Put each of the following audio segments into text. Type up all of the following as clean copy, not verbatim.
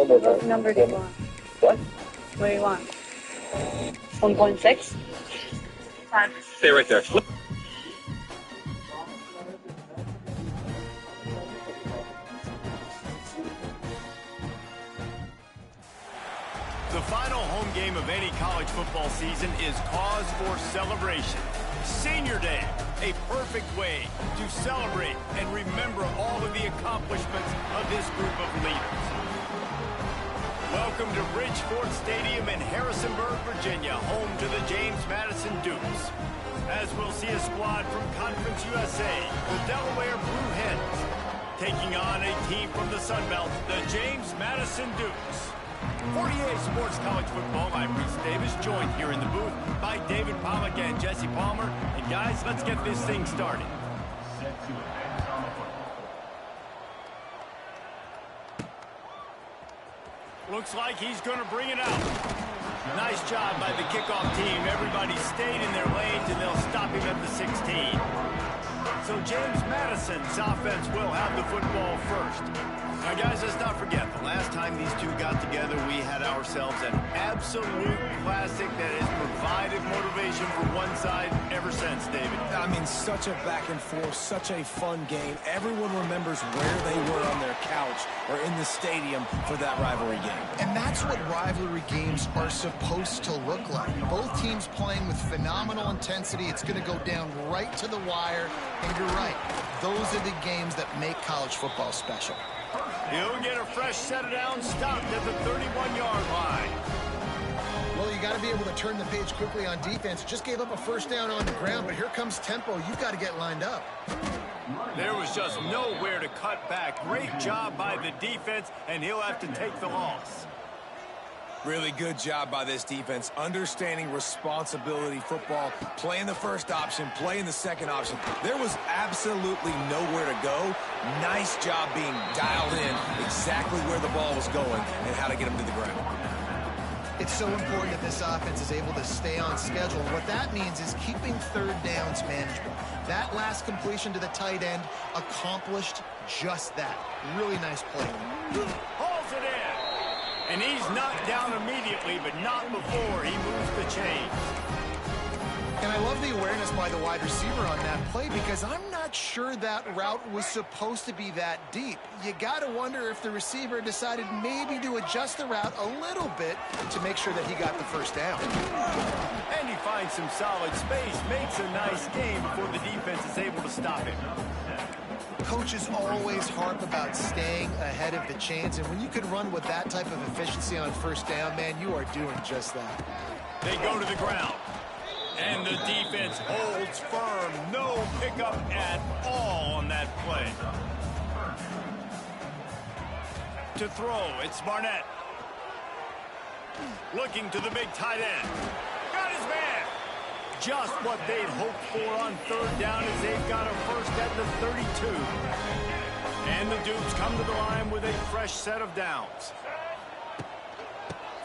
What number do you want? What? What do you want? 1.6? Stay right there. The final home game of any college football season is cause for celebration. Senior Day, a perfect way to celebrate and remember all of the accomplishments of this group of leaders. Welcome to Bridgeport Stadium in Harrisonburg, Virginia, home to the James Madison Dukes. As we'll see a squad from Conference USA, the Delaware Blue Hens, taking on a team from the Sun Belt, the James Madison Dukes. 48 Sports College Football, I'm Reese Davis, joined here in the booth by David Pollack and Jesse Palmer. And guys, let's get this thing started. Looks like he's going to bring it out. Nice job by the kickoff team. Everybody stayed in their lanes, and they'll stop him at the 16. So James Madison's offense will have the football first. Now, guys, let's not forget, the last time these two got together, we had ourselves an absolute classic that has provided motivation for one side ever since, David. I mean, such a back and forth, such a fun game. Everyone remembers where they were on their couch or in the stadium for that rivalry game. And that's what rivalry games are supposed to look like. Both teams playing with phenomenal intensity. It's going to go down right to the wire. And you're right, those are the games that make college football special. He'll get a fresh set of downs, stopped at the 31-yard line. Well, you got to be able to turn the page quickly on defense. Just gave up a first down on the ground, but here comes tempo. You've got to get lined up. There was just nowhere to cut back. Great job by the defense, and he'll have to take the loss. Really good job by this defense, understanding responsibility football, playing the first option, playing the second option. There was absolutely nowhere to go. Nice job being dialed in exactly where the ball was going and how to get him to the ground. It's so important that this offense is able to stay on schedule. And what that means is keeping third downs manageable. That last completion to the tight end accomplished just that. Really nice play. Hauls it in. And he's knocked down immediately, but not before he moves the chains. And I love the awareness by the wide receiver on that play because I'm not sure that route was supposed to be that deep. You got to wonder if the receiver decided maybe to adjust the route a little bit to make sure that he got the first down. And he finds some solid space, makes a nice game before the defense is able to stop him. Coaches always harp about staying ahead of the chains, and when you can run with that type of efficiency on first down, man, you are doing just that. They go to the ground, and the defense holds firm. No pickup at all on that play. To throw, it's Barnett. Looking to the big tight end. Got his man. Just what they'd hoped for on third down as they've got a first at the 32. And the Dukes come to the line with a fresh set of downs.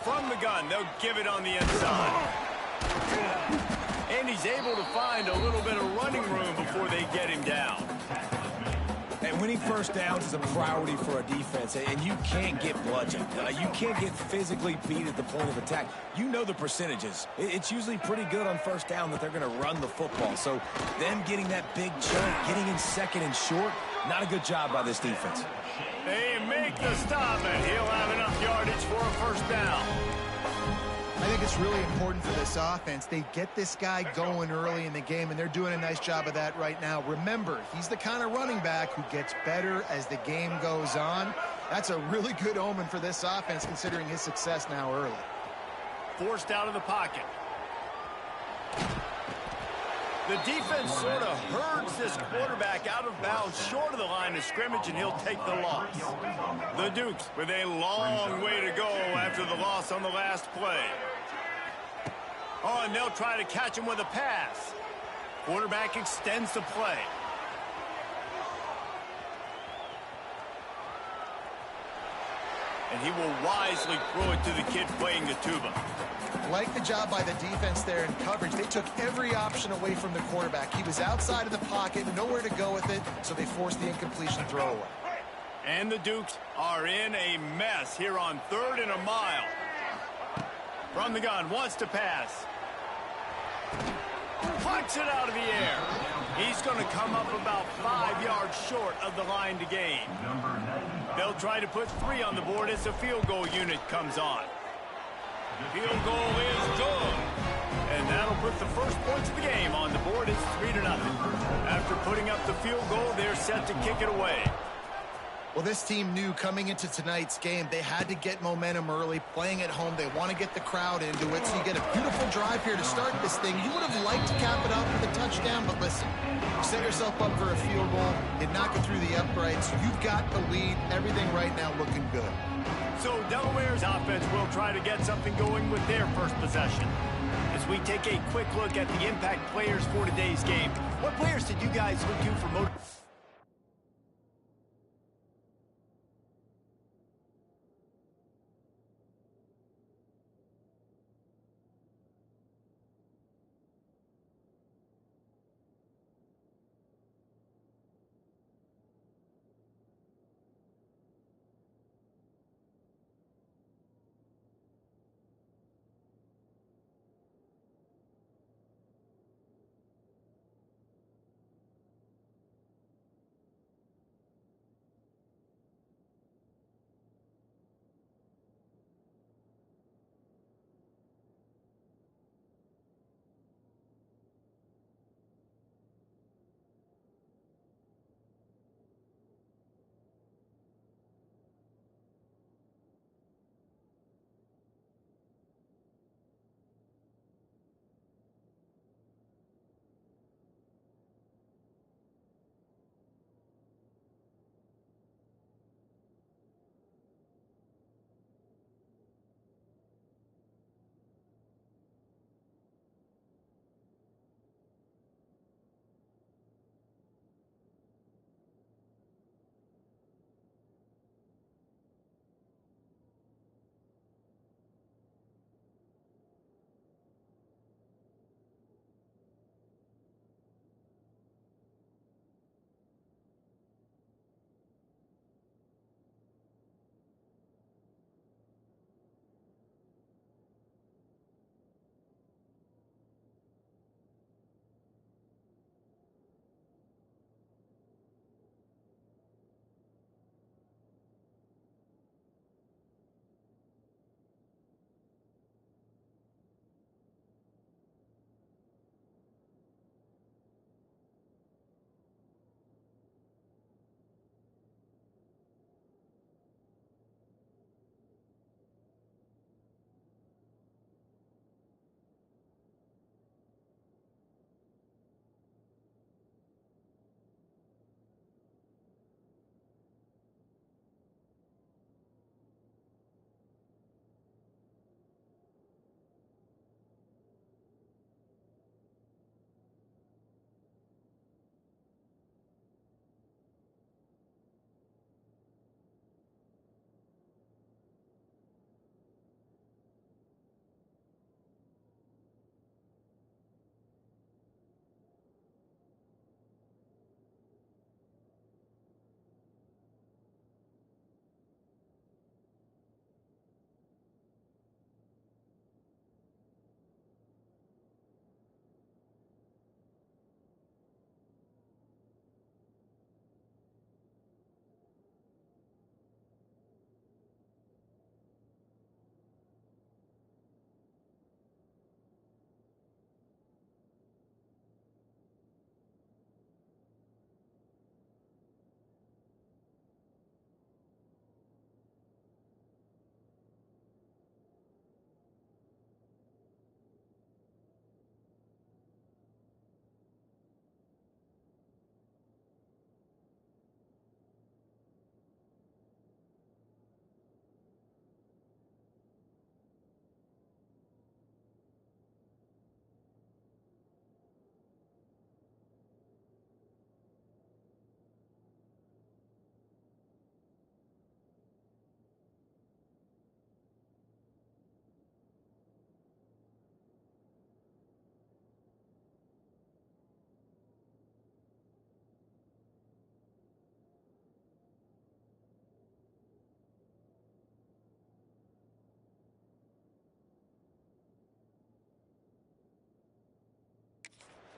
From the gun, they'll give it on the inside. And he's able to find a little bit of running room before they get him down. And winning first downs is a priority for a defense, and you can't get bludgeoned. You can't get physically beat at the point of attack. You know the percentages. It's usually pretty good on first down that they're going to run the football. So them getting that big chunk, getting in second and short, not a good job by this defense. They make the stop, and he'll have enough yardage for a first down. I think it's really important for this offense. They get this guy going early in the game, and they're doing a nice job of that right now. Remember, he's the kind of running back who gets better as the game goes on. That's a really good omen for this offense, considering his success now early. Forced out of the pocket. The defense sort of herds this quarterback out of bounds short of the line of scrimmage, and he'll take the loss. The Dukes with a long way to go after the loss on the last play. Oh, and they'll try to catch him with a pass. Quarterback extends the play. And he will wisely throw it to the kid playing the tuba. Like the job by the defense there in coverage. They took every option away from the quarterback. He was outside of the pocket, nowhere to go with it, so they forced the incompletion throwaway. And the Dukes are in a mess here on 3rd and a mile. From the gun, wants to pass. Punch it out of the air. He's going to come up about 5 yards short of the line to gain. They'll try to put 3 on the board as the field goal unit comes on. Field goal is good. And that'll put the first points of the game on the board. It's 3-0. After putting up the field goal, they're set to kick it away. Well, this team knew coming into tonight's game they had to get momentum early. Playing at home, they want to get the crowd into it. So you get a beautiful drive here to start this thing. You would have liked to cap it out with a touchdown, but listen, you set yourself up for a field goal, you knock it through the uprights. You've got the lead. Everything right now looking good. So Delaware's offense will try to get something going with their first possession. As we take a quick look at the impact players for today's game, what players did you guys look to for motivation?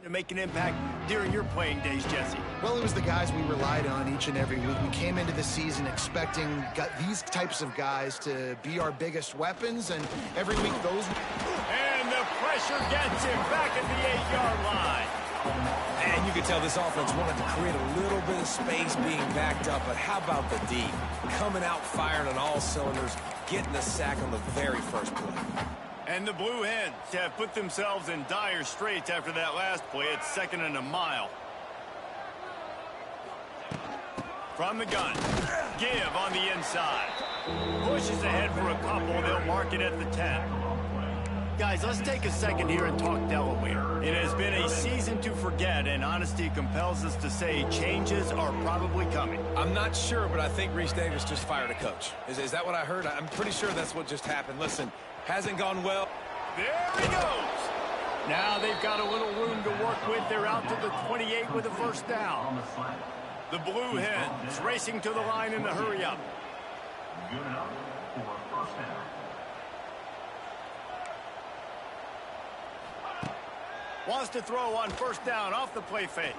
to make an impact during your playing days, Jesse? Well, it was the guys we relied on each and every week. We came into the season expecting these types of guys to be our biggest weapons, and every week those... And the pressure gets him back at the 8-yard line. And you can tell this offense wanted to create a little bit of space being backed up, but how about the D? Coming out firing on all cylinders, getting the sack on the very first play. And the Blue Hens have put themselves in dire straits after that last play. It's 2nd and a mile. From the gun, give on the inside. Pushes ahead for a couple. They'll mark it at the 10. Guys, let's take a second here and talk Delaware. It has been a season to forget, and honesty compels us to say changes are probably coming. I'm not sure, but I think Reese Davis just fired a coach. Is that what I heard? I'm pretty sure that's what just happened. Listen, hasn't gone well. There he goes. Now they've got a little room to work with. They're out to the 28 with a first down. The Blue Hens racing to the line in the hurry-up. Wants to throw on first down off the play fake.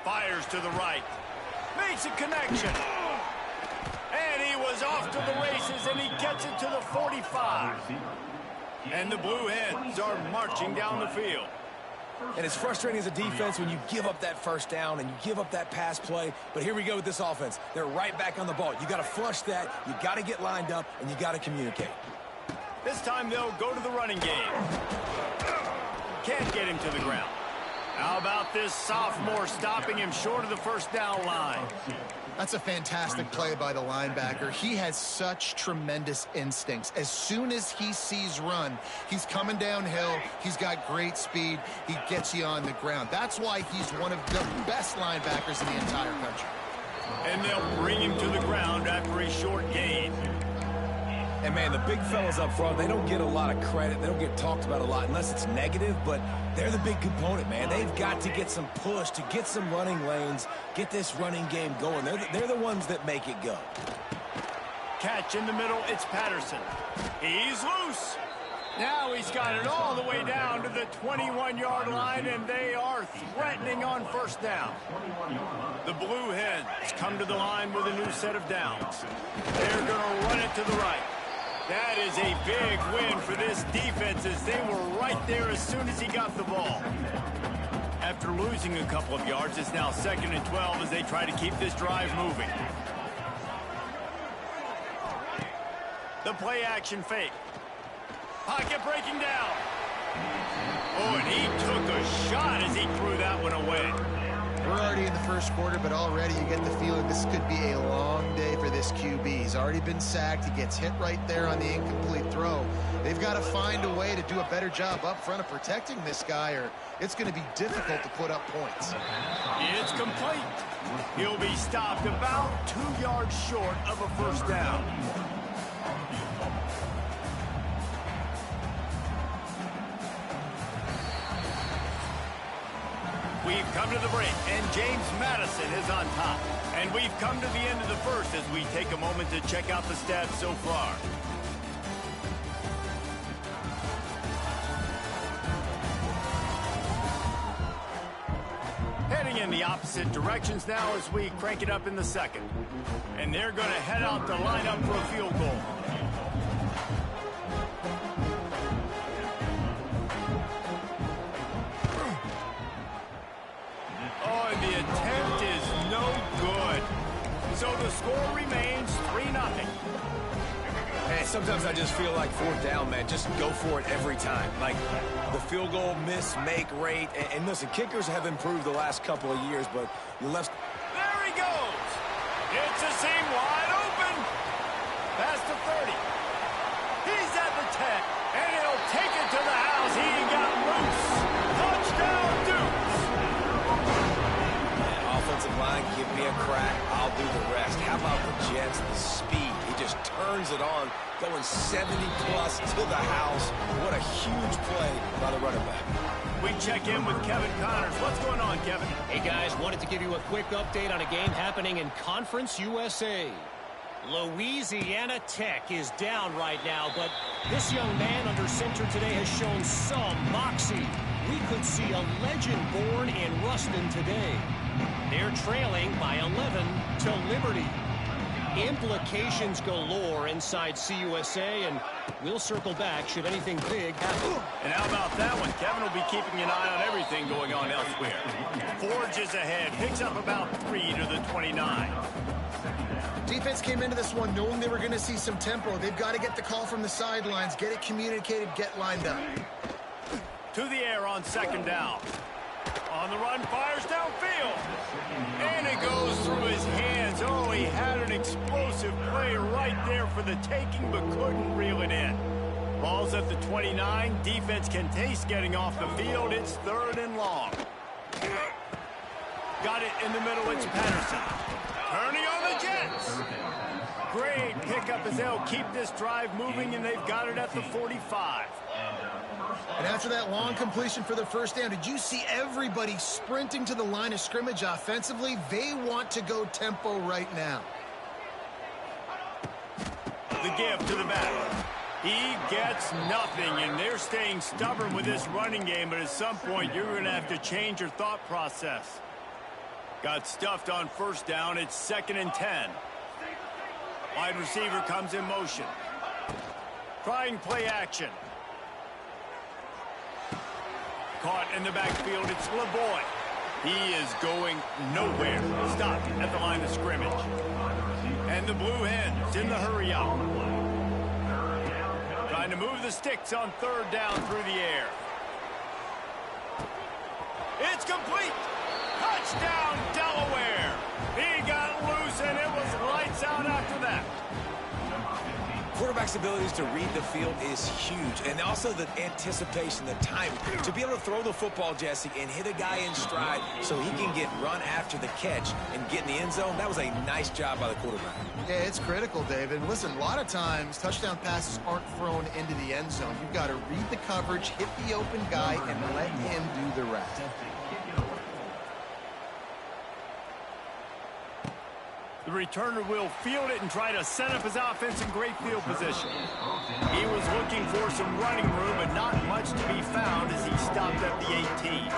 Fires to the right. Makes a connection. And he was off to the races, and he gets it to the 45. And the Blue Hens are marching down the field. And it's frustrating as a defense when you give up that first down and you give up that pass play. But here we go with this offense. They're right back on the ball. You got to flush that. You got to get lined up, and you got to communicate. This time they'll go to the running game. Can't get him to the ground. How about this sophomore stopping him short of the first down line? That's a fantastic play by the linebacker. He has such tremendous instincts. As soon as he sees run, he's coming downhill. He's got great speed. He gets you on the ground. That's why he's one of the best linebackers in the entire country. And they'll bring him to the ground after a short gain. And, man, the big fellas up front, they don't get a lot of credit. They don't get talked about a lot unless it's negative, but they're the big component, man. They've got to get some push, to get some running lanes, get this running game going. They're the ones that make it go. Catch in the middle, it's Patterson. He's loose. Now he's got it all the way down to the 21-yard line, and they are threatening on first down. The Blue Hens come to the line with a new set of downs. They're going to run it to the right. That is a big win for this defense, as they were right there as soon as he got the ball. After losing a couple of yards, it's now 2nd and 12 as they try to keep this drive moving. The play action fake. Pocket breaking down. Oh, and he took a shot as he threw that one away. We're already in the first quarter, but already you get the feeling this could be a long day for this QB. He's already been sacked. He gets hit right there on the incomplete throw. They've got to find a way to do a better job up front of protecting this guy, or it's going to be difficult to put up points. It's complete. He'll be stopped about 2 yards short of a first down. We've come to the break, and James Madison is on top. And we've come to the end of the first as we take a moment to check out the stats so far. Heading in the opposite directions now as we crank it up in the second. And they're going to head out to line up for a field goal. Oh, and the attempt is no good. So the score remains 3-0. Man, sometimes I just feel like fourth down, man. Just go for it every time. Like the field goal miss-make rate. And listen, kickers have improved the last couple of years, but you left... There he goes. It's a seam wide open. Past the 30. He's at the 10. And he'll take it to the house. He got loose. Touchdown, Dukes. Offensive line, give me a crack, I'll do the rest. How about the Jets, the speed? He just turns it on, going 70-plus to the house. What a huge play by the running back. We check in with Kevin Connors. What's going on, Kevin? Hey, guys, wanted to give you a quick update on a game happening in Conference USA. Louisiana Tech is down right now, but this young man under center today has shown some moxie. We could see a legend born in Ruston today. They're trailing by 11 to Liberty. Implications galore inside CUSA, and we'll circle back should anything big happen. And how about that one? Kevin will be keeping an eye on everything going on elsewhere. Forges ahead, picks up about 3 to the 29. Defense came into this one knowing they were going to see some tempo. They've got to get the call from the sidelines, get it communicated, get lined up. To the air on second down. On the run, fires downfield. And it goes through his hands. Oh, he had an explosive play right there for the taking, but couldn't reel it in. Ball's at the 29. Defense can taste getting off the field. It's 3rd and long. Got it in the middle. It's Patterson. Turning on the Jets. Great pickup as they'll keep this drive moving, and they've got it at the 45. And after that long completion for the first down, did you see everybody sprinting to the line of scrimmage offensively? They want to go tempo right now. The give to the back. He gets nothing, and they're staying stubborn with this running game, but at some point you're going to have to change your thought process. Got stuffed on first down. It's 2nd and 10. Wide receiver comes in motion. Trying play action. Caught in the backfield. It's LeBoy. He is going nowhere. Stopped at the line of scrimmage. And the Blue Hens in the hurry up. Trying to move the sticks on 3rd down through the air. It's complete. Touchdown, Delaware. He got loose, and it was lights out after that. Quarterback's abilities to read the field is huge, and also the anticipation, the timing. To be able to throw the football, Jesse, and hit a guy in stride so he can get run after the catch and get in the end zone, that was a nice job by the quarterback. Yeah, it's critical, David. Listen, a lot of times touchdown passes aren't thrown into the end zone. You've got to read the coverage, hit the open guy, and let him do the rest. The returner will field it and try to set up his offense in great field position. He was looking for some running room, but not much to be found as he stopped at the 18.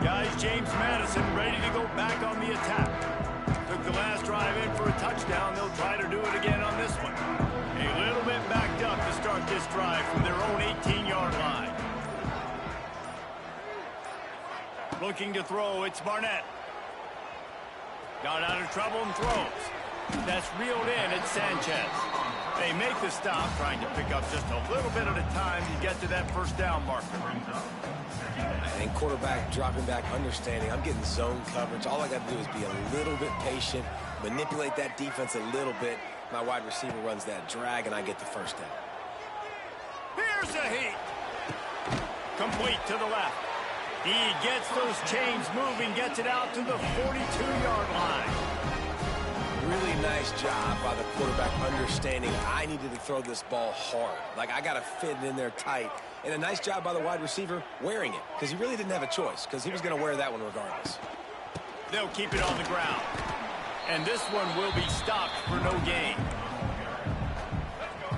Guys, James Madison ready to go back on the attack. Took the last drive in for a touchdown. They'll try to do it again on this one. A little bit backed up to start this drive from their own 18-yard line. Looking to throw, it's Barnett. Got out of trouble and throws. That's reeled in. It's Sanchez. They make the stop, trying to pick up just a little bit at a time to get to that first down marker. And quarterback dropping back, understanding I'm getting zone coverage. All I got to do is be a little bit patient, manipulate that defense a little bit. My wide receiver runs that drag, and I get the first down. Here's a heat. Complete to the left. He gets those chains moving, gets it out to the 42-yard line. Really nice job by the quarterback understanding I needed to throw this ball hard. Like, I got to fit it in there tight. And a nice job by the wide receiver wearing it, because he really didn't have a choice, because he was going to wear that one regardless. They'll keep it on the ground. And this one will be stopped for no gain.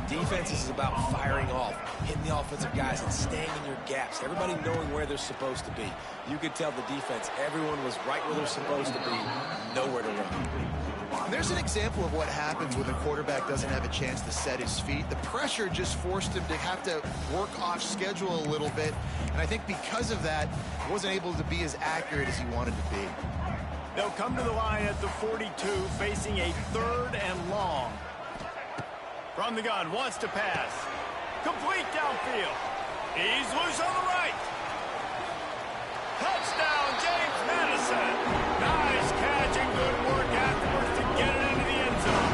Defense is about firing off, hitting the offensive guys and staying in your gaps. Everybody knowing where they're supposed to be. You could tell the defense, everyone was right where they're supposed to be, nowhere to run. There's an example of what happens when the quarterback doesn't have a chance to set his feet. The pressure just forced him to have to work off schedule a little bit. And I think because of that, he wasn't able to be as accurate as he wanted to be. They'll come to the line at the 42, facing a 3rd and long. From the gun, wants to pass. Complete downfield. He's loose on the right. Touchdown, James Madison. Nice catch and good work afterwards to get it into the end zone.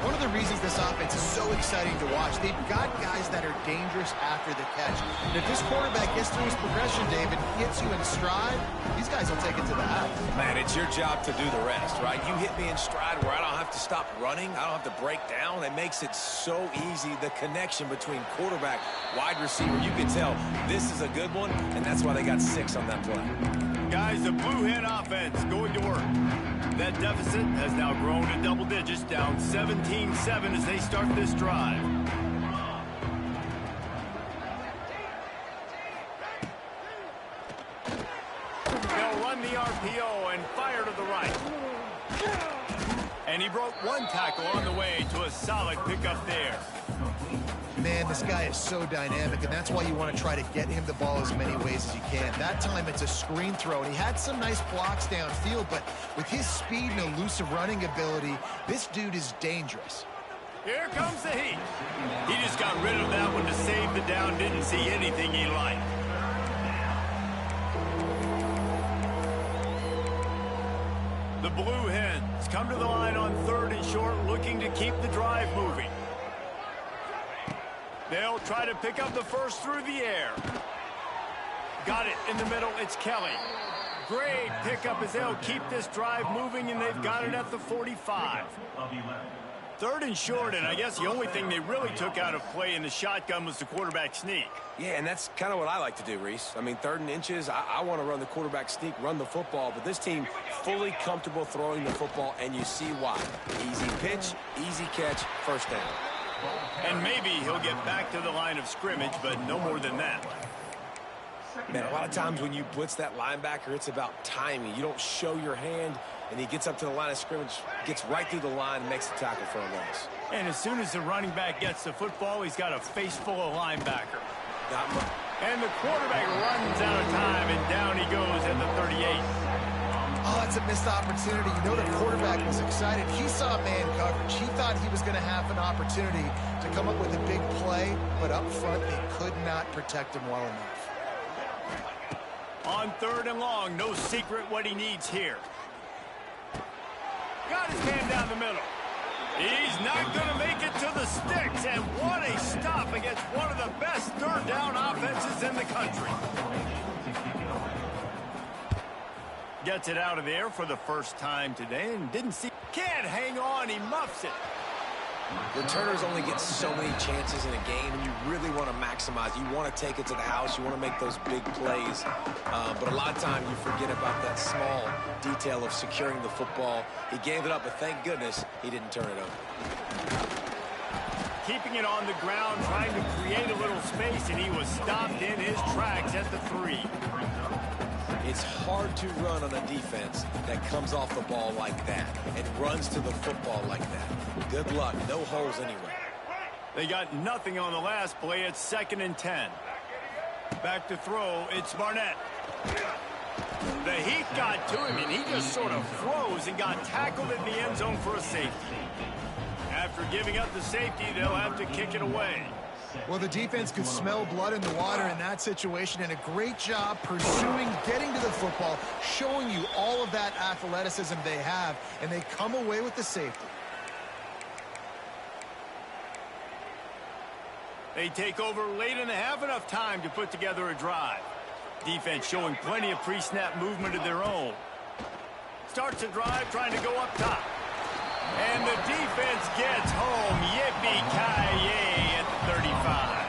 One of the the reasons this offense is so exciting to watch. They've got guys that are dangerous after the catch. And if this quarterback gets through his progression, David, hits you in stride, these guys will take it to the house. Man, it's your job to do the rest, right? You hit me in stride where I don't have to stop running. I don't have to break down. It makes it so easy. The connection between quarterback, wide receiver, you can tell this is a good one, and that's why they got 6 on that play. Guys, the Blue Hen offense going to work. That deficit has now grown to double digits, down 17-7 as they start this drive. They'll run the RPO and fire to the right. And he broke one tackle on the way to a solid pickup there. Man, this guy is so dynamic, and that's why you want to try to get him the ball as many ways as you can. That time, it's a screen throw, and he had some nice blocks downfield, but with his speed and elusive running ability, this dude is dangerous. Here comes the heat. He just got rid of that one to save the down, didn't see anything he liked. The Blue Hens come to the line on 3rd and short, looking to keep the drive moving. They'll try to pick up the first through the air. Got it in the middle. It's Kelly. Great pickup as they'll keep this drive moving, and they've got it at the 45. 3rd and short, and I guess the only thing they really took out of play in the shotgun was the quarterback sneak. Yeah, and that's kind of what I like to do, Reese. I mean, 3rd and inches, I want to run the quarterback sneak, run the football, but this team fully comfortable throwing the football, and you see why. Easy pitch, easy catch, first down. And maybe he'll get back to the line of scrimmage, but no more than that. Man, a lot of times when you blitz that linebacker, it's about timing. You don't show your hand, and he gets up to the line of scrimmage, gets right through the line, and makes the tackle for a loss. And as soon as the running back gets the football, he's got a face full of linebacker. And the quarterback runs out of time, and down he goes at the 38. Oh, that's a missed opportunity. You know the quarterback was excited. He saw man coverage. He thought he was going to have an opportunity to come up with a big play, but up front, they could not protect him well enough. On 3rd and long, no secret what he needs here. Got his hand down the middle. He's not going to make it to the sticks, and what a stop against one of the best 3rd down offenses in the country. Gets it out of there for the first time today and didn't see. Can't hang on. He muffs it. Returners only get so many chances in a game, and you really want to maximize. You want to take it to the house. You want to make those big plays. But a lot of times you forget about that small detail of securing the football. He gave it up, but thank goodness he didn't turn it over. Keeping it on the ground, trying to create a little space, and he was stopped in his tracks at the 3. It's hard to run on a defense that comes off the ball like that and runs to the football like that. Good luck. No holes anywhere. They got nothing on the last play. It's 2nd and 10. Back to throw. It's Barnett. The heat got to him, and he just sort of froze and got tackled in the end zone for a safety. After giving up the safety, they'll have to kick it away. Well, the defense could smell blood in the water in that situation, and a great job pursuing, getting to the football, showing you all of that athleticism they have, and they come away with the safety. They take over late in the half, enough time to put together a drive. Defense showing plenty of pre-snap movement of their own. Starts the drive trying to go up top. And the defense gets home. Yippee-ki-yay at the 35.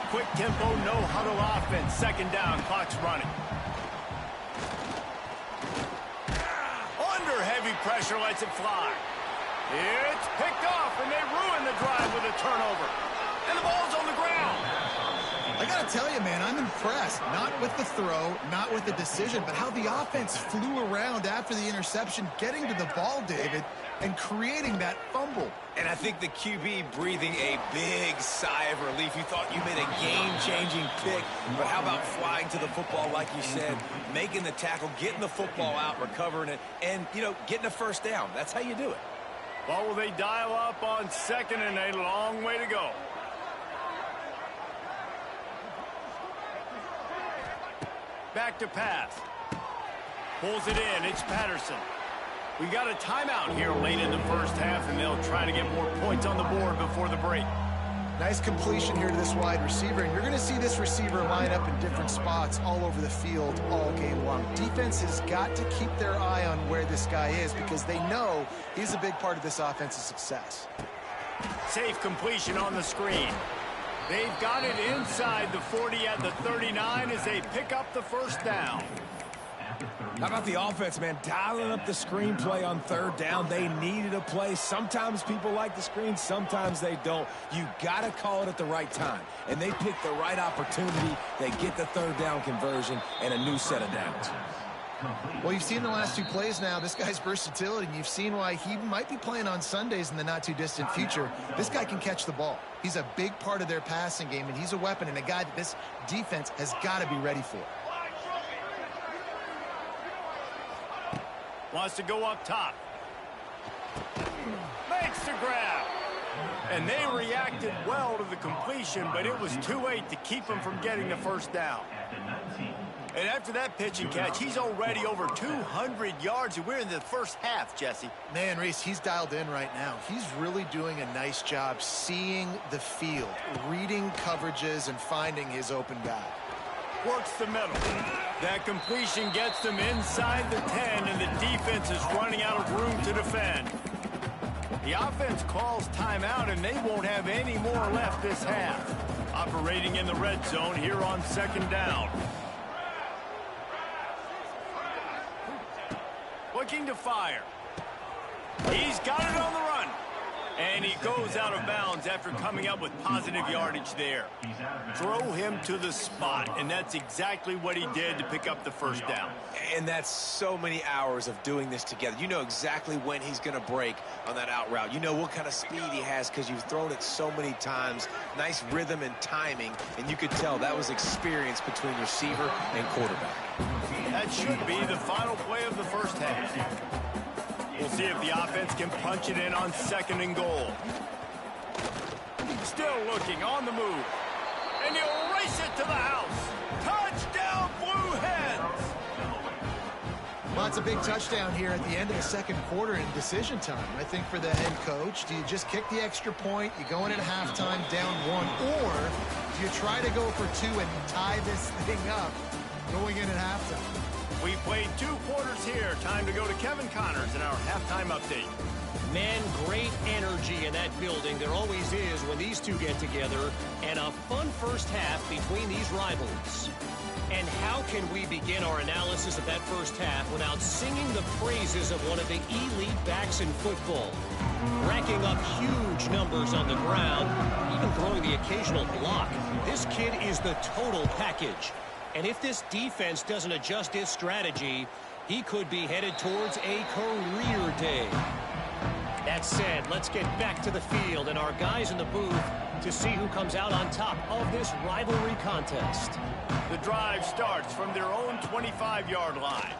Quick tempo, no huddle offense. 2nd down, clock's running. Under heavy pressure, lets it fly. It's picked off, and they ruin the drive with a turnover. And the ball's on the ground. I got to tell you, man, I'm impressed. Not with the throw, not with the decision, but how the offense flew around after the interception, getting to the ball, David, and creating that fumble. And I think the QB breathing a big sigh of relief. You thought you made a game-changing pick, but how about flying to the football, like you said, making the tackle, getting the football out, recovering it, and, you know, getting a first down. That's how you do it. Well, will they dial up on 2nd and a long way to go? Back to pass. Pulls it in. It's Patterson. We got a timeout here late in the first half, and they'll try to get more points on the board before the break. Nice completion here to this wide receiver, and you're going to see this receiver line up in different spots all over the field all game long. Defense has got to keep their eye on where this guy is because they know he's a big part of this offense's success. Safe completion on the screen. They've got it inside the 40 at the 39 as they pick up the first down. How about the offense, man? Dialing up the screenplay on third down. They needed a play. Sometimes people like the screen, sometimes they don't. You got to call it at the right time. And they pick the right opportunity. They get the third down conversion and a new set of downs. Well, you've seen the last two plays now. This guy's versatility, and you've seen why he might be playing on Sundays in the not-too-distant future. This guy can catch the ball. He's a big part of their passing game, and he's a weapon and a guy that this defense has got to be ready for. Wants to go up top. Makes the grab. And they reacted well to the completion, but it was too late to keep him from getting the first down. And after that pitch and catch, he's already over 200 yards, and we're in the first half, Jesse. Man, Reese, he's dialed in right now. He's really doing a nice job seeing the field, reading coverages, and finding his open guy. Works the middle. That completion gets them inside the 10, and the defense is running out of room to defend. The offense calls timeout, and they won't have any more left this half. Operating in the red zone here on second down. Looking to fire. He's got it on the run. And he goes out of bounds after coming up with positive yardage there. Throw him to the spot, and that's exactly what he did to pick up the first down. And that's so many hours of doing this together. You know exactly when he's going to break on that out route. You know what kind of speed he has because you've thrown it so many times. Nice rhythm and timing, and you could tell that was experience between receiver and quarterback. That should be the final play of the first half. We'll see if the offense can punch it in on second and goal. Still looking on the move. And he'll race it to the house. Touchdown, Blue Hens! Well, it's a big touchdown here at the end of the second quarter in decision time. I think for the head coach, do you just kick the extra point, you go in at halftime down one, or do you try to go for two and tie this thing up going in at halftime? We played 2 quarters here. Time to go to Kevin Connors in our halftime update. Man, great energy in that building. There always is when these two get together. And a fun first half between these rivals. And how can we begin our analysis of that first half without singing the praises of one of the elite backs in football? Racking up huge numbers on the ground, even throwing the occasional block. This kid is the total package. And if this defense doesn't adjust its strategy, he could be headed towards a career day. That said, let's get back to the field and our guys in the booth to see who comes out on top of this rivalry contest. The drive starts from their own 25-yard line.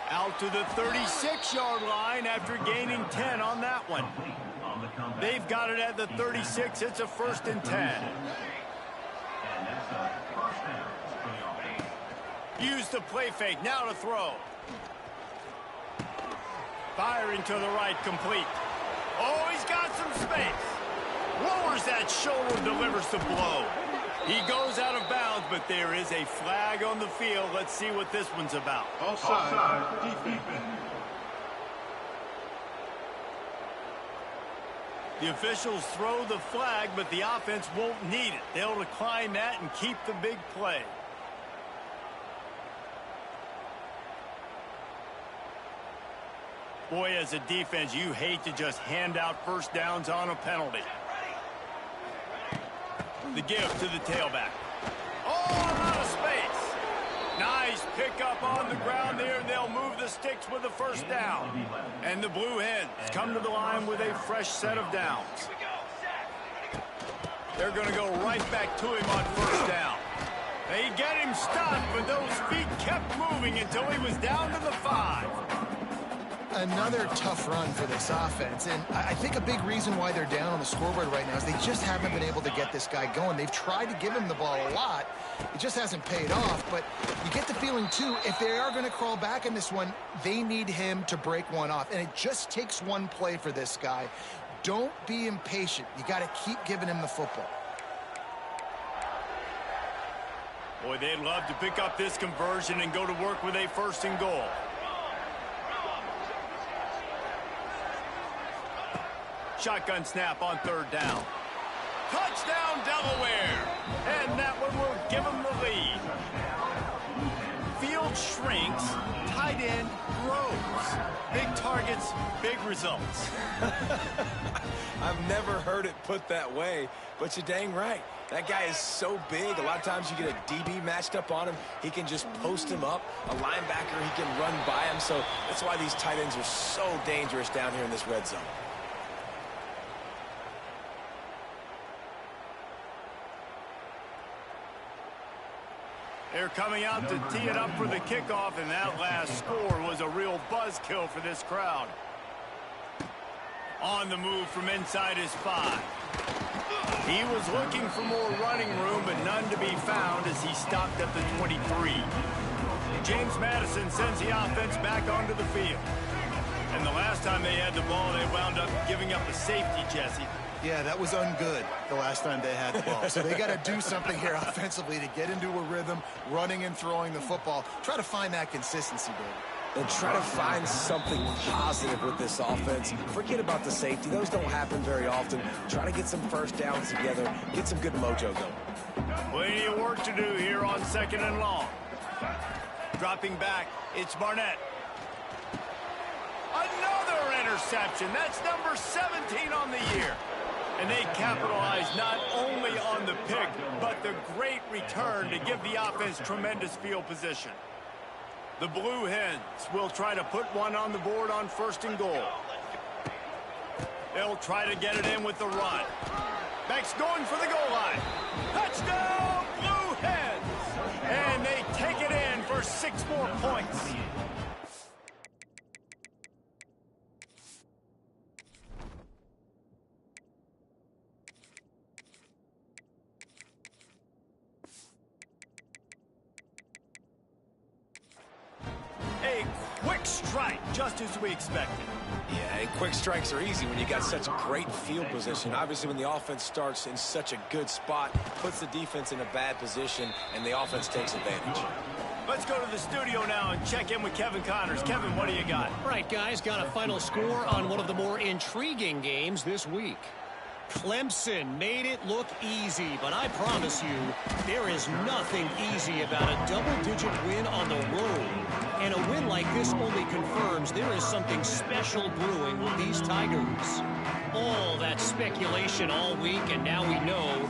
Out to the 36-yard line after gaining 10 on that one. They've got it at the 36. It's a 1st and 10. Use the play fake, now to throw. Firing to the right, complete. Oh, he's got some space. Lowers that shoulder and delivers the blow. He goes out of bounds, but there is a flag on the field. Let's see what this one's about. Offside. Defense. The officials throw the flag, but the offense won't need it. They'll decline that and keep the big play. Boy, as a defense, you hate to just hand out first downs on a penalty. The give to the tailback. Oh, a lot of space. Nice pickup on the ground there. They'll move the sticks with the first down. And the Blue Hens come to the line with a fresh set of downs. They're going to go right back to him on first down. They get him stopped, but those feet kept moving until he was down to the 5. another tough run for this offense, and I think a big reason why they're down on the scoreboard right now is they just haven't been able to get this guy going. They've tried to give him the ball a lot. It just hasn't paid off, but you get the feeling, too, if they are going to crawl back in this one, they need him to break one off, and it just takes one play for this guy. Don't be impatient. You got to keep giving him the football. Boy, they'd love to pick up this conversion and go to work with a 1st and goal. Shotgun snap on 3rd down. Touchdown, Delaware! And that one will give them the lead. Field shrinks, tight end grows. Big targets, big results. I've never heard it put that way, but you're dang right. That guy is so big. A lot of times you get a DB matched up on him. He can just post him up. A linebacker, he can run by him. So that's why these tight ends are so dangerous down here in this red zone. They're coming out to tee it up for the kickoff, and that last score was a real buzzkill for this crowd. On the move from inside his 5. He was looking for more running room, but none to be found as he stopped at the 23. James Madison sends the offense back onto the field. And the last time they had the ball, they wound up giving up a safety, Jesse. Yeah, that was ungood the last time they had the ball. So they got to do something here offensively to get into a rhythm, running and throwing the football. Try to find that consistency, David. And try to find something positive with this offense. Forget about the safety. Those don't happen very often. Try to get some 1st downs together. Get some good mojo going. Plenty of work to do here on 2nd and long. Dropping back, it's Barnett. Another interception. That's number 17 on the year. And they capitalize not only on the pick, but the great return to give the offense tremendous field position. The Blue Hens will try to put one on the board on 1st and goal. They'll try to get it in with the run. Beck's going for the goal line. Touchdown, Blue Hens! And they take it in for 6 more points. A quick strike, just as we expected. Yeah, and quick strikes are easy when you got such great field position. Obviously, when the offense starts in such a good spot, puts the defense in a bad position, and the offense takes advantage. Let's go to the studio now and check in with Kevin Connors. Kevin, what do you got? All right, guys, got a final score on one of the more intriguing games this week. Clemson made it look easy, but I promise you, there is nothing easy about a double-digit win on the road. And a win like this only confirms there is something special brewing with these Tigers. All that speculation all week, and now we know.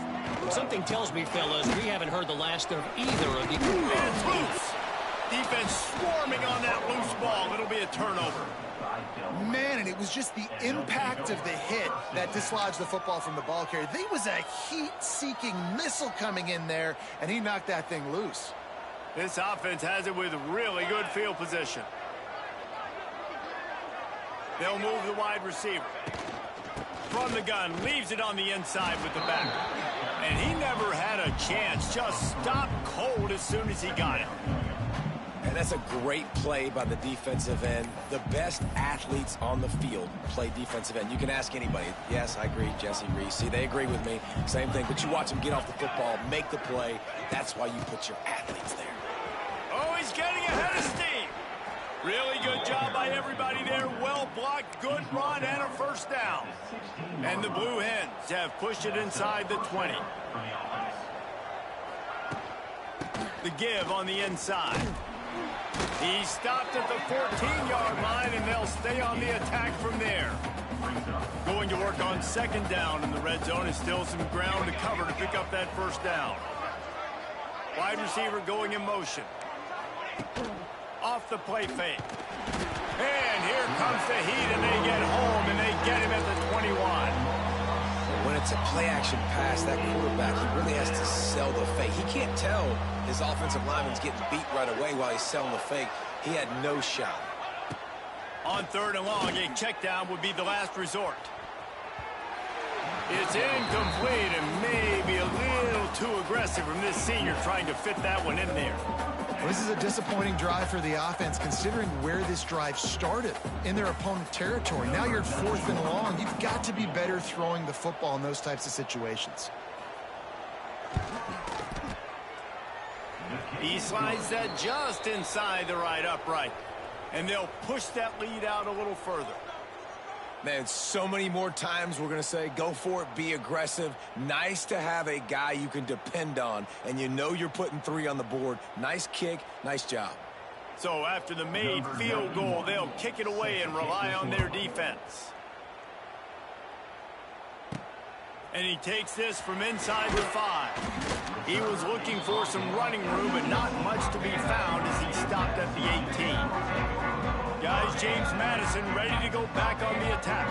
Something tells me, fellas, we haven't heard the last of either of you. It's loose. Defense swarming on that loose ball. It'll be a turnover. Man, and it was just the impact of the hit that dislodged the football from the ball carrier. There was a heat-seeking missile coming in there, and he knocked that thing loose. This offense has it with really good field position. They'll move the wide receiver. From the gun, leaves it on the inside with the back. And he never had a chance. Just stopped cold as soon as he got it. And that's a great play by the defensive end. The best athletes on the field play defensive end. You can ask anybody. Yes, I agree, Jesse Reese. See, they agree with me. Same thing. But you watch them get off the football, make the play. That's why you put your athletes there. Oh, he's getting ahead of steam. Really good job by everybody there. Well blocked, good run, and a 1st down. And the Blue Hens have pushed it inside the 20. The give on the inside. He stopped at the 14-yard line, and they'll stay on the attack from there. Going to work on 2nd down in the red zone is still some ground to cover to pick up that 1st down. Wide receiver going in motion. Off the play fake. And here comes the heat, and they get home, and they get him at the 21. When it's a play-action pass, that quarterback, he really has to sell the fake. He can't tell his offensive lineman's getting beat right away while he's selling the fake. He had no shot. On 3rd and long, a check down would be the last resort. It's incomplete and maybe a little too aggressive from this senior trying to fit that one in there. Well, this is a disappointing drive for the offense considering where this drive started, in their opponent territory. Now you're at 4th and long. You've got to be better throwing the football in those types of situations. He slides that just inside the right upright. And they'll push that lead out a little further. Man, so many more times we're going to say, go for it, be aggressive. Nice to have a guy you can depend on, and you know you're putting 3 on the board. Nice kick, nice job. So after the made field goal, they'll kick it away and rely on their defense. And he takes this from inside the 5. He was looking for some running room, but not much to be found as he stopped at the 18. Guys, James Madison ready to go back on the attack.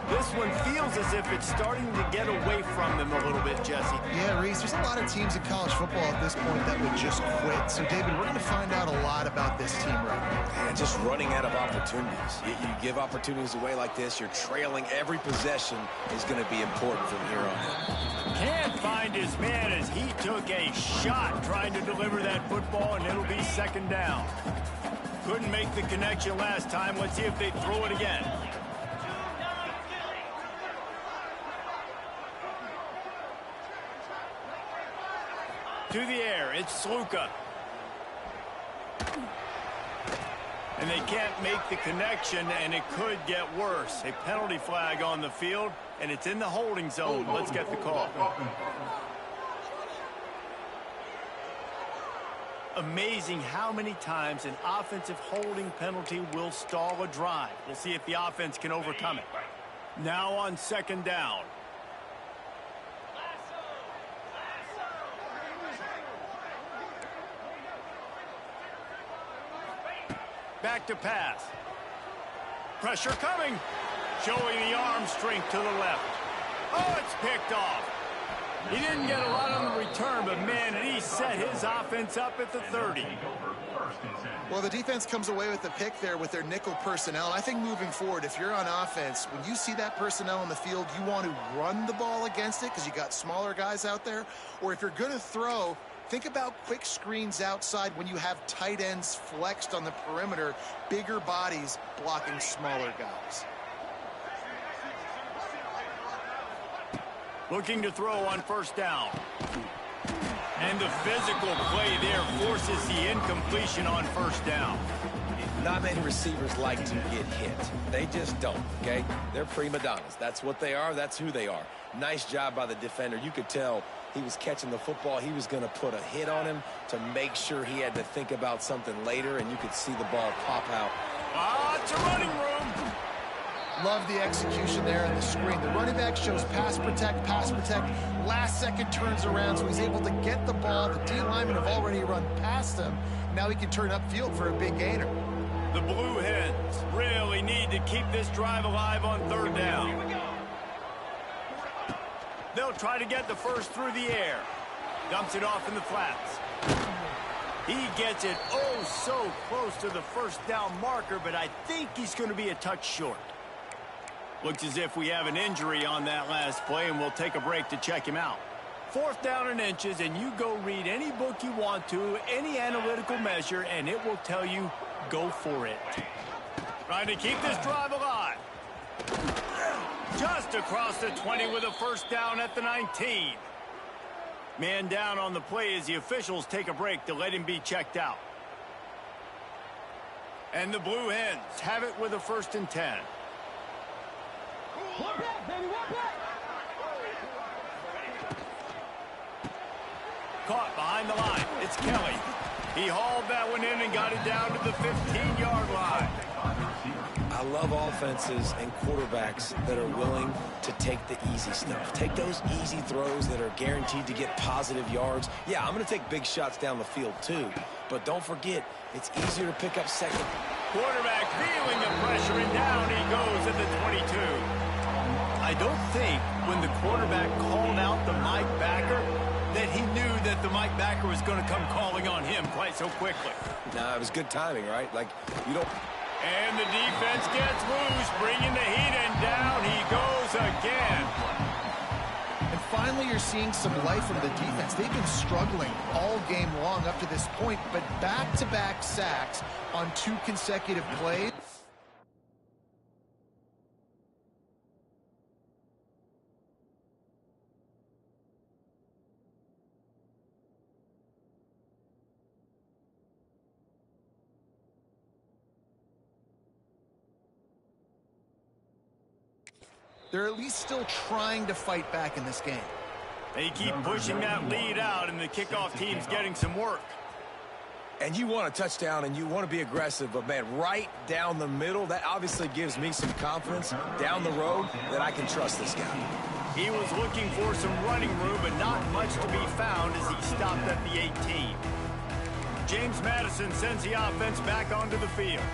This one feels as if it's starting to get away from them a little bit, Jesse. Yeah, Reese, there's a lot of teams in college football at this point that would just quit. So, David, we're going to find out a lot about this team right now. Yeah, just running out of opportunities. You give opportunities away like this, you're trailing. Every possession is going to be important from here on in. Can't find his man as he took a shot trying to deliver that football, and it'll be 2nd down. Couldn't make the connection last time. Let's see if they throw it again. To the air, it's Sluka. And they can't make the connection, and it could get worse. A penalty flag on the field, and it's in the holding zone. Let's get the call. Amazing how many times an offensive holding penalty will stall a drive. We'll see if the offense can overcome it. Now on 2nd down. Back to pass. Pressure coming. Showing the arm strength to the left. Oh, it's picked off. He didn't get a lot on the return, but, man, he set his offense up at the 30. Well, the defense comes away with the pick there with their nickel personnel. I think moving forward, if you're on offense, when you see that personnel on the field, you want to run the ball against it because you got smaller guys out there. Or if you're going to throw, think about quick screens outside when you have tight ends flexed on the perimeter, bigger bodies blocking smaller guys. Looking to throw on 1st down. And the physical play there forces the incompletion on 1st down. Not many receivers like to get hit. They just don't, okay? They're prima donnas. That's what they are. That's who they are. Nice job by the defender. You could tell he was catching the football. He was going to put a hit on him to make sure he had to think about something later, and you could see the ball pop out. It's a running room. Love the execution there on the screen. The running back shows pass protect, last second turns around, so he's able to get the ball. The D linemen have already run past him. Now he can turn upfield for a big gainer. The Blue Hens really need to keep this drive alive on 3rd down. They'll try to get the 1st through the air. Dumps it off in the flats. He gets it so close to the 1st down marker, but I think he's going to be a touch short. Looks as if we have an injury on that last play, and we'll take a break to check him out. 4th down and inches, and you go read any book you want to, any analytical measure, and it will tell you, go for it. Trying to keep this drive alive. Just across the 20 with a 1st down at the 19. Man down on the play as the officials take a break to let him be checked out. And the Blue Hens have it with a 1st and 10. Caught behind the line. It's Kelly. He hauled that one in and got it down to the 15-yard line. I love offenses and quarterbacks that are willing to take the easy stuff. Take those easy throws that are guaranteed to get positive yards. Yeah, I'm going to take big shots down the field too, but don't forget, it's easier to pick up second. Quarterback feeling the pressure, and down he goes at the 22. I don't think when the quarterback called out the Mike backer that he knew that the Mike backer was going to come calling on him quite so quickly. Nah, it was good timing, right? Like, you don't... And the defense gets loose, bringing the heat, and down he goes again. And finally, you're seeing some life from the defense. They've been struggling all game long up to this point, but back-to-back sacks on 2 consecutive plays. They're at least still trying to fight back in this game. They keep pushing that lead out, and the kickoff team's getting some work. And you want a touchdown, and you want to be aggressive, but, man, right down the middle, that obviously gives me some confidence down the road that I can trust this guy. He was looking for some running room, but not much to be found as he stopped at the 18. James Madison sends the offense back onto the field.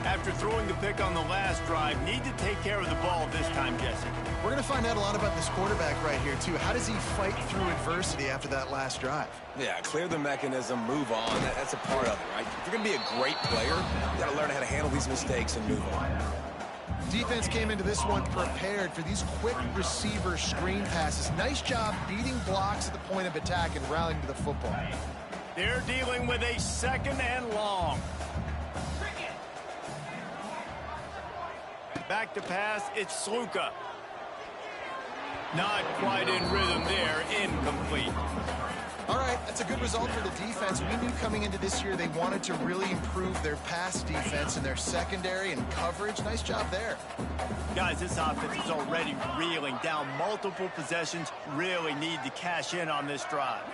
After throwing the pick on the last drive, need to take care of the ball this time, Jesse. We're going to find out a lot about this quarterback right here, too. How does he fight through adversity after that last drive? Yeah, clear the mechanism, move on. That's a part of it, right? If you're going to be a great player, you got to learn how to handle these mistakes and move on. Defense came into this one prepared for these quick receiver screen passes. Nice job beating blocks at the point of attack and rallying to the football. They're dealing with a 2nd and long. Back to pass, it's Sluka. Not quite in rhythm there, incomplete. All right, that's a good result for the defense. We knew coming into this year they wanted to really improve their pass defense and their secondary and coverage. Nice job there. Guys, this offense is already reeling down multiple possessions. Really need to cash in on this drive.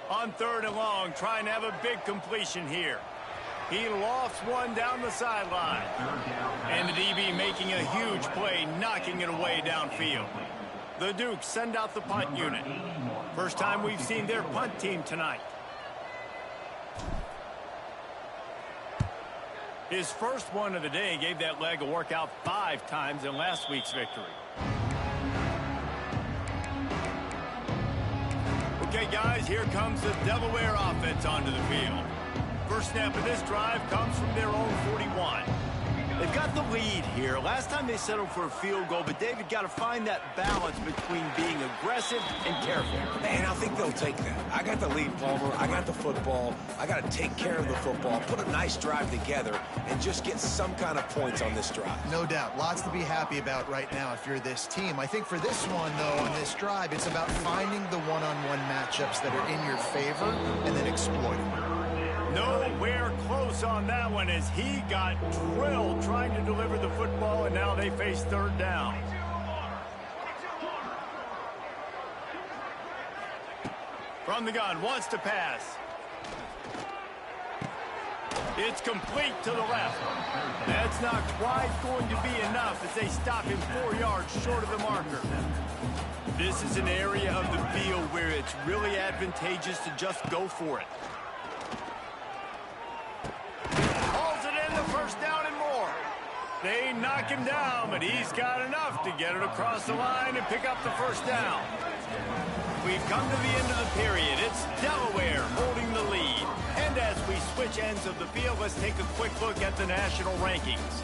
On 3rd and long, trying to have a big completion here. He lofts one down the sideline. And the DB making a huge play, knocking it away downfield. The Dukes send out the punt unit. First time we've seen their punt team tonight. His first one of the day gave that leg a workout 5 times in last week's victory. Okay, guys, here comes the Delaware offense onto the field. First snap of this drive comes from their own 41. They've got the lead here. Last time they settled for a field goal, but David got to find that balance between being aggressive and careful. And I think they'll take that. I got the lead, Palmer. I got the football. I got to take care of the football, put a nice drive together, and just get some kind of points on this drive. No doubt. Lots to be happy about right now if you're this team. I think for this one, though, on this drive, it's about finding the one-on-one matchups that are in your favor and then exploiting them. Nowhere close on that one as he got drilled trying to deliver the football, and now they face 3rd down. From the gun, wants to pass. It's complete to the left. That's not quite going to be enough as they stop him 4 yards short of the marker. This is an area of the field where it's really advantageous to just go for it. First down and more. They knock him down, but he's got enough to get it across the line and pick up the first down. We've come to the end of the period. It's Delaware holding the lead. And as we switch ends of the field, let's take a quick look at the national rankings.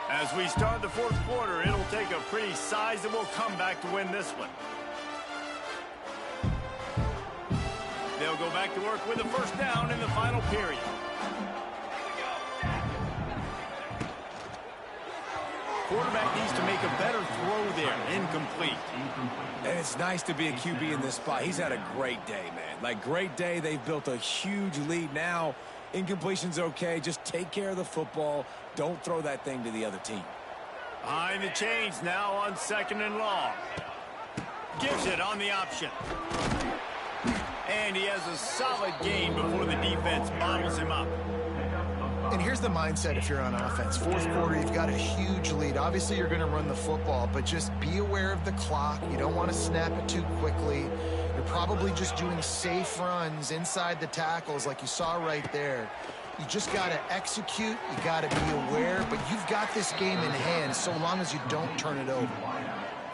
As we start the 4th quarter, it'll take a pretty sizable comeback to win this one. They'll go back to work with a first down in the final period. Quarterback needs to make a better throw there. Incomplete. And it's nice to be a QB in this spot. He's had a great day, man. Like, great day. They've built a huge lead now. Incompletion's okay. Just take care of the football. Don't throw that thing to the other team. Behind the chains now on 2nd and long. Gives it on the option. And he has a solid gain before the defense bottles him up. And here's the mindset if you're on offense. 4th quarter, you've got a huge lead. Obviously, you're going to run the football, but just be aware of the clock. You don't want to snap it too quickly. You're probably just doing safe runs inside the tackles like you saw right there. You just got to execute. You got to be aware, but you've got this game in hand so long as you don't turn it over.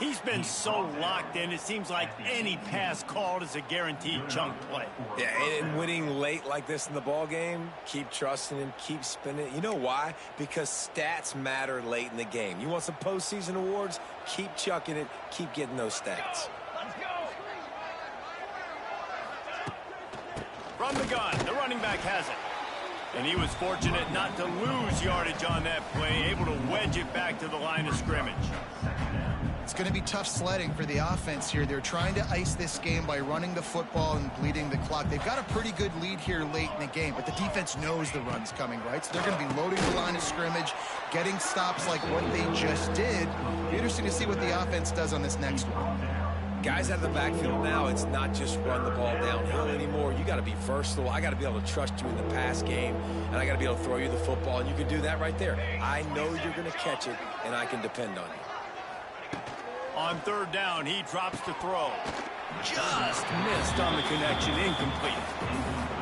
He's been so locked in, it seems like any pass called is a guaranteed chunk play. Yeah, and winning late like this in the ball game, keep trusting him, keep spinning. You know why? Because stats matter late in the game. You want some postseason awards? Keep chucking it, keep getting those stats. From the gun, the running back has it. And he was fortunate not to lose yardage on that play, able to wedge it back to the line of scrimmage. It's going to be tough sledding for the offense here. They're trying to ice this game by running the football and bleeding the clock. They've got a pretty good lead here late in the game, but the defense knows the run's coming, right? So they're going to be loading the line of scrimmage, getting stops like what they just did. Be interesting to see what the offense does on this next one. Guys out of the backfield now, it's not just run the ball downhill anymore. You got to be versatile. I got to be able to trust you in the pass game, and I got to be able to throw you the football, and you can do that right there. I know you're going to catch it, and I can depend on you. On third down, he drops to throw. Just missed on the connection, incomplete.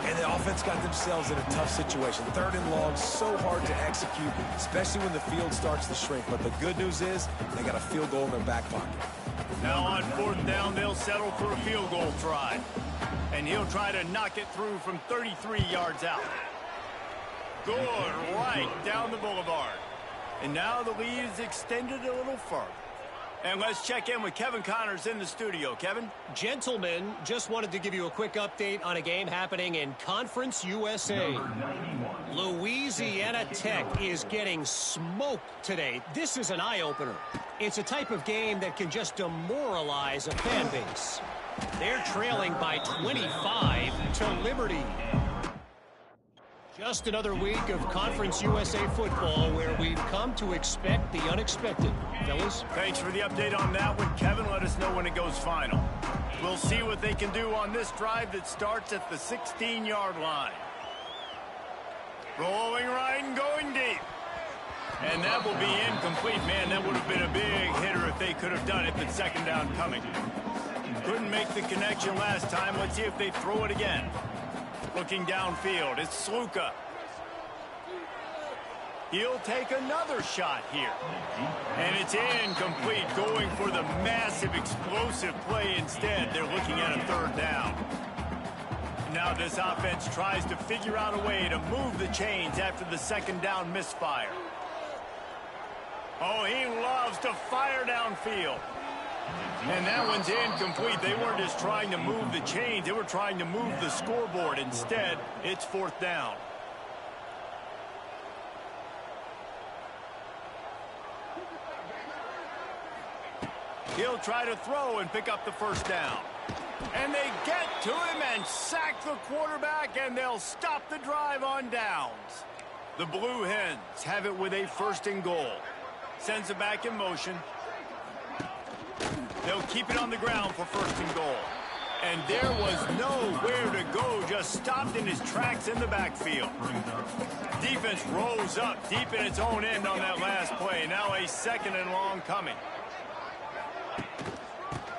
And the offense got themselves in a tough situation. Third and long, so hard to execute, especially when the field starts to shrink. But the good news is they got a field goal in their back pocket. Now on fourth down, they'll settle for a field goal try. And he'll try to knock it through from 33 yards out. Good right down the boulevard. And now the lead is extended a little further. And let's check in with Kevin Connors in the studio. Kevin? Gentlemen, just wanted to give you a quick update on a game happening in Conference USA. Louisiana Tech is getting smoked today. This is an eye-opener. It's a type of game that can just demoralize a fan base. They're trailing by 25 to Liberty. Just another week of Conference USA football where we've come to expect the unexpected. Fellas? Thanks for the update on that one, Kevin. Let us know when it goes final. We'll see what they can do on this drive that starts at the 16-yard line. Rolling right and going deep. And that will be incomplete. Man, that would have been a big hitter if they could have done it, but second down coming. Couldn't make the connection last time. Let's see if they throw it again. Looking downfield, it's Sluka. He'll take another shot here. And it's incomplete, going for the massive explosive play instead. They're looking at a third down. Now this offense tries to figure out a way to move the chains after the second down misfire. Oh, he loves to fire downfield. And that one's incomplete. They weren't just trying to move the chains. They were trying to move the scoreboard. Instead, it's fourth down. He'll try to throw and pick up the first down. And they get to him and sack the quarterback, and they'll stop the drive on downs. The Blue Hens have it with a first and goal. Sends it back in motion. They'll keep it on the ground for first and goal. And there was nowhere to go, just stopped in his tracks in the backfield. Defense rose up deep in its own end on that last play. Now a second and long coming.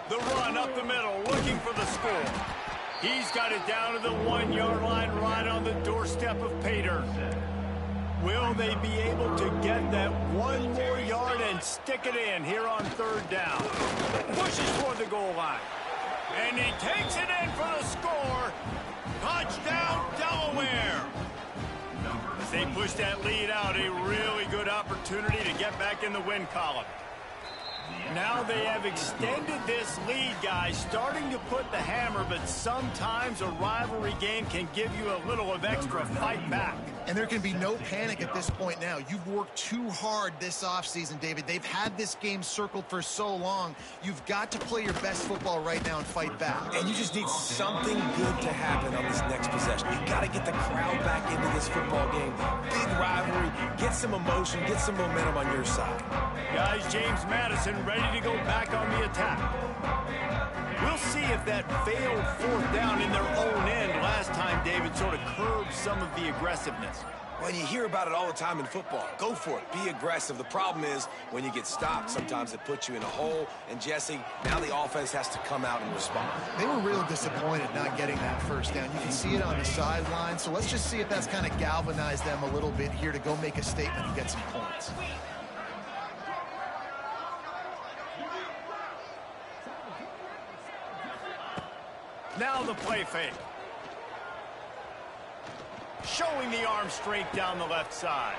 The run up the middle, looking for the score. He's got it down to the 1-yard line, right on the doorstep of Pater. Will they be able to get that one more yard and stick it in here on third down? Pushes toward the goal line. And he takes it in for the score. Touchdown, Delaware. As they push that lead out, a really good opportunity to get back in the win column. Now they have extended this lead, guys, starting to put the hammer, but sometimes a rivalry game can give you a little of extra fight back. And there can be no panic at this point now. You've worked too hard this offseason, David. They've had this game circled for so long. You've got to play your best football right now and fight back. And you just need something good to happen on this next possession. You got to get the crowd back into this football game. Big rivalry. Get some emotion. Get some momentum on your side. Guys, James Madison ready to go back on the attack. We'll see if that failed fourth down in their own end last time, David, sort of curbed some of the aggressiveness. When you hear about it all the time in football, go for it. Be aggressive. The problem is when you get stopped, sometimes it puts you in a hole. And, Jesse, now the offense has to come out and respond. They were real disappointed not getting that first down. You can see it on the sideline. So let's just see if that's kind of galvanized them a little bit here to go make a statement and get some points. Now the play fake. Showing the arm strength down the left side.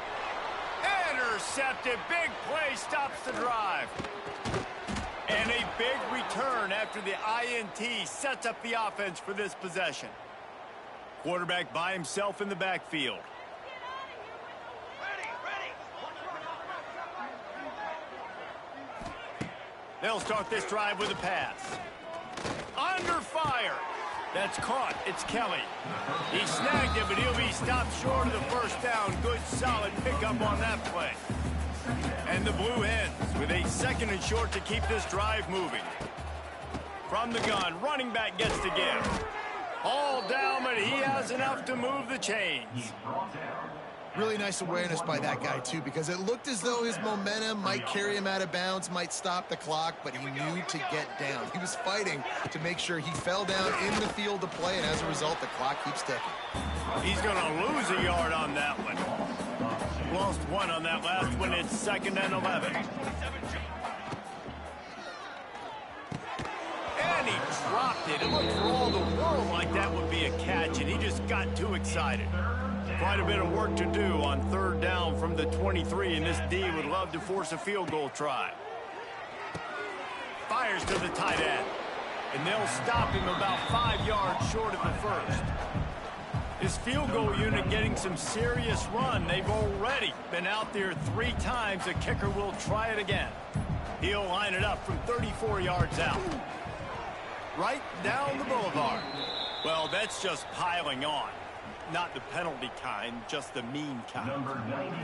Intercepted. Big play stops the drive. And a big return after the INT sets up the offense for this possession. Quarterback by himself in the backfield. They'll start this drive with a pass. Under fire. That's caught. It's Kelly. He snagged it, but he'll be stopped short of the first down. Good, solid pickup on that play. And the Blue Hens with a 2nd and short to keep this drive moving. From the gun, running back gets the give. All down, but he has enough to move the chains. Really nice awareness by that guy, too, because it looked as though his momentum might carry him out of bounds, might stop the clock, but he knew to get down. He was fighting to make sure he fell down in the field to play, and as a result, the clock keeps ticking. He's going to lose a yard on that one. Lost 1 on that last one. It's 2nd and 11. And he dropped it. It looked for all the world like that would be a catch, and he just got too excited. Quite a bit of work to do on 3rd down from the 23, and this D would love to force a field goal try. Fires to the tight end, and they'll stop him about 5 yards short of the first. His field goal unit getting some serious run. They've already been out there 3 times. The kicker will try it again. He'll line it up from 34 yards out. Right down the boulevard. Well, that's just piling on. Not the penalty kind, just the mean kind.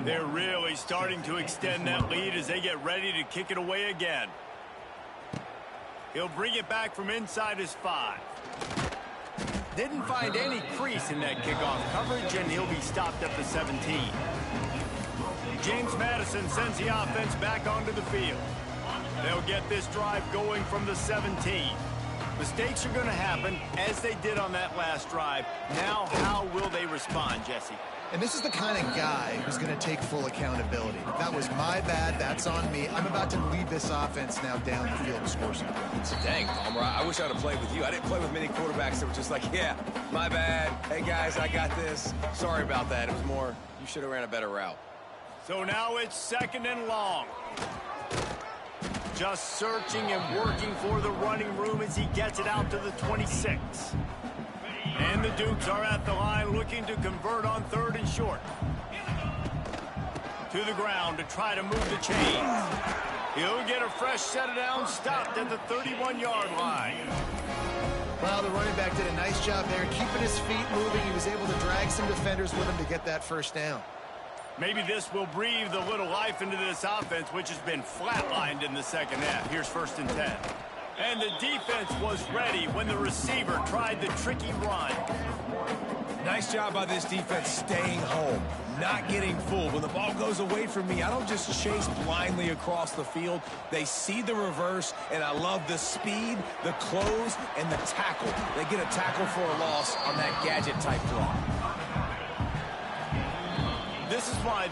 They're really starting to extend that lead as they get ready to kick it away again. He'll bring it back from inside his 5. Didn't find any crease in that kickoff coverage, and he'll be stopped at the 17. James Madison sends the offense back onto the field. They'll get this drive going from the 17. Mistakes are going to happen, as they did on that last drive. Now, how will they respond, Jesse? And this is the kind of guy who's going to take full accountability. That was my bad. That's on me. I'm about to lead this offense now down the field to score some points. Dang, Palmer, I wish I'd have played with you. I didn't play with many quarterbacks that were just like, yeah, my bad. Hey, guys, I got this. Sorry about that. It was more, you should have ran a better route. So now it's 2nd and long. Just searching and working for the running room as he gets it out to the 26. And the Dukes are at the line looking to convert on 3rd and short. To the ground to try to move the chains. He'll get a fresh set of downs, stopped at the 31-yard line. Well, the running back did a nice job there, keeping his feet moving. He was able to drag some defenders with him to get that first down. Maybe this will breathe a little life into this offense, which has been flatlined in the 2nd half. Here's 1st and 10. And the defense was ready when the receiver tried the tricky run. Nice job by this defense staying home, not getting fooled. When the ball goes away from me, I don't just chase blindly across the field. They see the reverse, and I love the speed, the close, and the tackle. They get a tackle for a loss on that gadget-type play. This is why